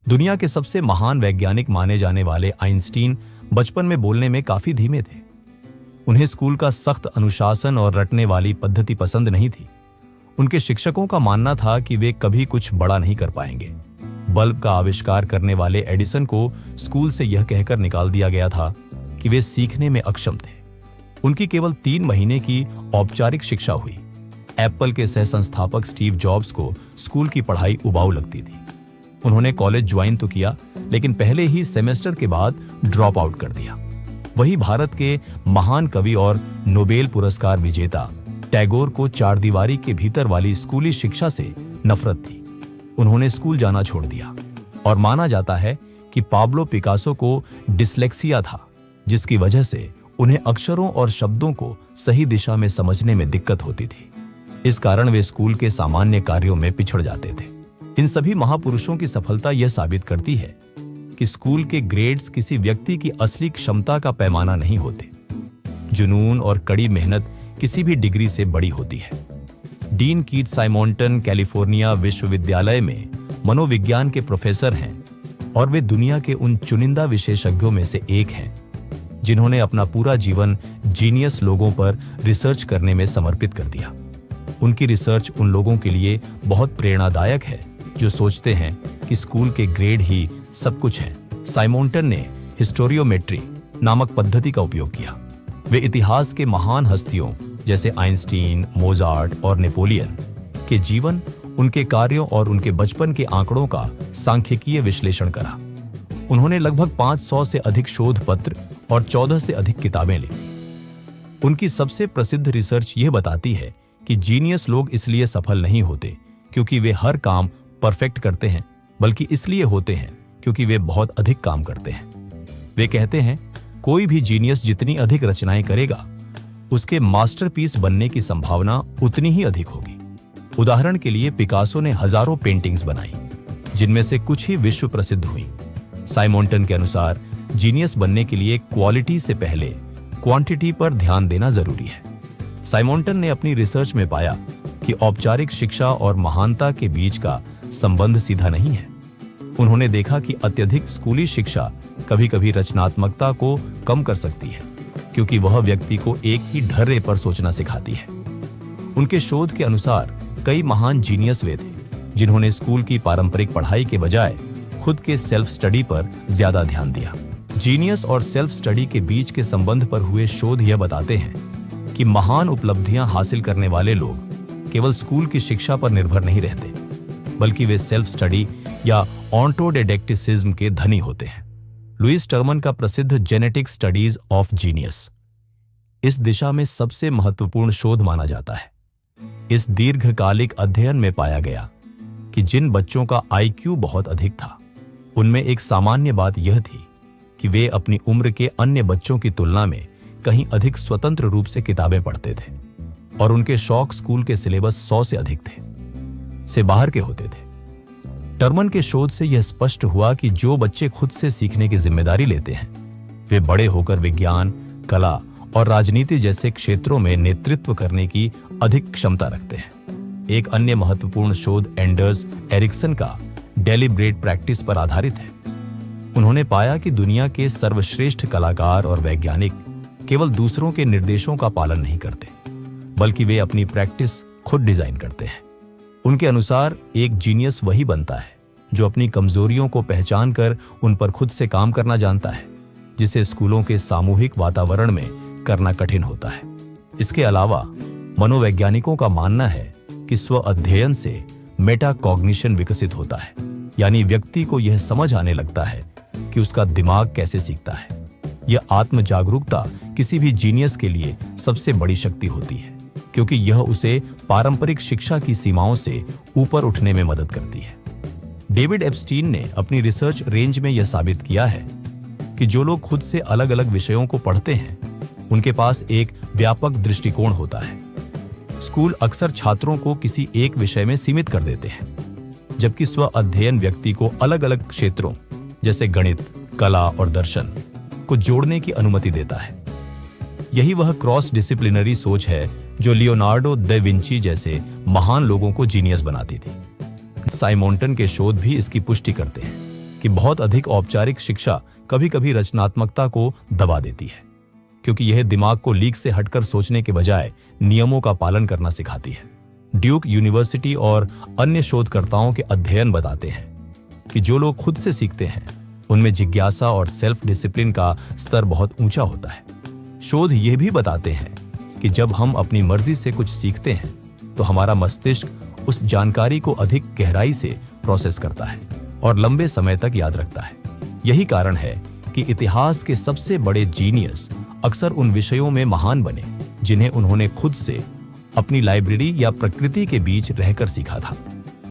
दुनिया के सबसे महान वैज्ञानिक माने जाने वाले आइंस्टीन बचपन में बोलने में काफी धीमे थे। उन्हें स्कूल का सख्त अनुशासन और रटने वाली पद्धति पसंद नहीं थी। उनके शिक्षकों का मानना था कि वे कभी कुछ बड़ा नहीं कर पाएंगे। बल्ब का आविष्कार करने वाले एडिसन को स्कूल से यह कहकर निकाल दिया गया था कि वे सीखने में अक्षम थे। उनकी केवल 3 महीने की औपचारिक शिक्षा हुई। एप्पल के सह संस्थापक स्टीव जॉब्स को स्कूल की पढ़ाई उबाऊ लगती थी। उन्होंने कॉलेज ज्वाइन तो किया, लेकिन पहले ही सेमेस्टर के बाद ड्रॉप आउट कर दिया। वही भारत के महान कवि और नोबेल पुरस्कार विजेता टैगोर को चारदीवारी के भीतर वाली स्कूली शिक्षा से नफरत थी। उन्होंने स्कूल जाना छोड़ दिया और माना जाता है कि पाब्लो पिकासो को डिसलेक्सिया था, जिसकी वजह से उन्हें अक्षरों और शब्दों को सही दिशा में समझने में दिक्कत होती थी। इस कारण वे स्कूल के सामान्य कार्यों में पिछड़ जाते थे। इन सभी महापुरुषों की सफलता यह साबित करती है कि स्कूल के ग्रेड्स किसी व्यक्ति की असली क्षमता का पैमाना नहीं होते। जुनून और कड़ी मेहनत किसी भी डिग्री से बड़ी होती है। डीन कीट साइमोंटन कैलिफोर्निया विश्वविद्यालय में मनोविज्ञान के प्रोफेसर हैं और वे दुनिया के उन चुनिंदा विशेषज्ञों में से एक हैं जिन्होंने अपना पूरा जीवन जीनियस लोगों पर रिसर्च करने में समर्पित कर दिया। उनकी रिसर्च उन लोगों के लिए बहुत प्रेरणादायक है जो सोचते हैं कि स्कूल के ग्रेड ही सब कुछ है। साइमोंटन ने हिस्टोरियोमेट्री नामक पद्धति का उपयोग किया। वे इतिहास के महान हस्तियों जैसे आइंस्टीन, मोजार्ट और नेपोलियन के जीवन, उनके कार्यों और उनके बचपन के आंकड़ों का सांख्यिकीय विश्लेषण करा। उन्होंने लगभग 500 से अधिक शोध पत्र और 14 से अधिक किताबें लिखी। उनकी सबसे प्रसिद्ध रिसर्च यह बताती है कि जीनियस लोग इसलिए सफल नहीं होते क्योंकि वे हर काम परफेक्ट करते हैं, बल्कि इसलिए होते हैं क्योंकि वे बहुत अधिक काम करते हैं। वे कहते हैं, कोई भी जीनियस जितनी अधिक रचनाएं करेगा, उसके मास्टरपीस बनने की संभावना उतनी ही अधिक होगी। उदाहरण के लिए पिकासो ने हजारों पेंटिंग्स बनाई, जिनमें से कुछ ही विश्व प्रसिद्ध हुई। साइमोंटन के अनुसार जीनियस बनने के लिए क्वालिटी से पहले क्वांटिटी पर ध्यान देना जरूरी है। साइमोंटन ने अपनी रिसर्च में पाया कि औपचारिक शिक्षा और महानता के बीच का संबंध सीधा नहीं है। उन्होंने देखा कि अत्यधिक स्कूली शिक्षा कभी-कभी रचनात्मकता को कम कर सकती है, क्योंकि वह व्यक्ति को एक ही ढर्रे पर सोचना सिखाती है। उनके शोध के अनुसार कई महान जीनियस वे थे जिन्होंने स्कूल की पारंपरिक पढ़ाई के बजाय खुद के सेल्फ स्टडी पर ज्यादा ध्यान दिया। जीनियस और सेल्फ स्टडी के बीच के संबंध पर हुए शोध यह बताते हैं कि महान उपलब्धियां हासिल करने वाले लोग केवल स्कूल की शिक्षा पर निर्भर नहीं रहते, बल्कि वे सेल्फ स्टडी या ऑन्टोडिडैक्टिसिज्म के धनी होते हैं। लुईस टर्मन का प्रसिद्ध जेनेटिक स्टडीज ऑफ जीनियस इस दिशा में सबसे महत्वपूर्ण शोध माना जाता है। इस दीर्घकालिक अध्ययन में पाया गया कि जिन बच्चों का आईक्यू बहुत अधिक था, उनमें एक सामान्य बात यह थी कि वे अपनी उम्र के अन्य बच्चों की तुलना में कहीं अधिक स्वतंत्र रूप से किताबें पढ़ते थे और उनके शौक स्कूल के सिलेबस 100 से अधिक से बाहर के होते थे। टर्मन के शोध से यह स्पष्ट हुआ कि जो बच्चे खुद से सीखने की जिम्मेदारी लेते हैं, वे बड़े होकर विज्ञान, कला और राजनीति जैसे क्षेत्रों में नेतृत्व करने की अधिक क्षमता रखते हैं। एक अन्य महत्वपूर्ण शोध एंडर्स एरिक्सन का डेलिब्रेट प्रैक्टिस पर आधारित है। उन्होंने पाया कि दुनिया के सर्वश्रेष्ठ कलाकार और वैज्ञानिक केवल दूसरों के निर्देशों का पालन नहीं करते, बल्कि वे अपनी प्रैक्टिस खुद डिजाइन करते हैं। उनके अनुसार एक जीनियस वही बनता है जो अपनी कमजोरियों को पहचान कर उन पर खुद से काम करना जानता है, जिसे स्कूलों के सामूहिक वातावरण में करना कठिन होता है। इसके अलावा मनोवैज्ञानिकों का मानना है कि स्व अध्ययन से मेटाकॉग्निशन विकसित होता है, यानी व्यक्ति को यह समझ आने लगता है कि उसका दिमाग कैसे सीखता है। यह आत्म जागरूकता किसी भी जीनियस के लिए सबसे बड़ी शक्ति होती है, क्योंकि यह उसे पारंपरिक शिक्षा की सीमाओं से ऊपर उठने में मदद करती है। डेविड एप्स्टीन ने अपनी रिसर्च रेंज में यह साबित किया है कि जो लोग खुद से अलग अलग विषयों को पढ़ते हैं, उनके पास एक व्यापक दृष्टिकोण होता है। स्कूल अक्सर छात्रों को किसी एक विषय में सीमित कर देते हैं, जबकि स्व अध्ययन व्यक्ति को अलग अलग क्षेत्रों जैसे गणित, कला और दर्शन को जोड़ने की अनुमति देता है। यही वह क्रॉस डिसिप्लिनरी सोच है जो लियोनार्डो दा विंची जैसे महान लोगों को जीनियस बनाती थी। साइमोंटन के शोध भी इसकी पुष्टि करते हैं। कि बहुत अधिक औपचारिक शिक्षा कभी-कभी रचनात्मकता को दबा देती है, क्योंकि यह दिमाग को लीक से हटकर सोचने के बजाय नियमों का पालन करना सिखाती है। ड्यूक यूनिवर्सिटी और अन्य शोधकर्ताओं के अध्ययन बताते हैं कि जो लोग खुद से सीखते हैं उनमें जिज्ञासा और सेल्फ डिसिप्लिन का स्तर बहुत ऊंचा होता है। शोध यह भी बताते हैं कि जब हम अपनी मर्जी से कुछ सीखते हैं तो हमारा मस्तिष्क उस जानकारी को अधिक गहराई से प्रोसेस करता है और लंबे समय तक याद रखता है। यही कारण है कि इतिहास के सबसे बड़े जीनियस अक्सर उन विषयों में महान बने जिन्हें उन्होंने खुद से अपनी लाइब्रेरी या प्रकृति के बीच रहकर सीखा था।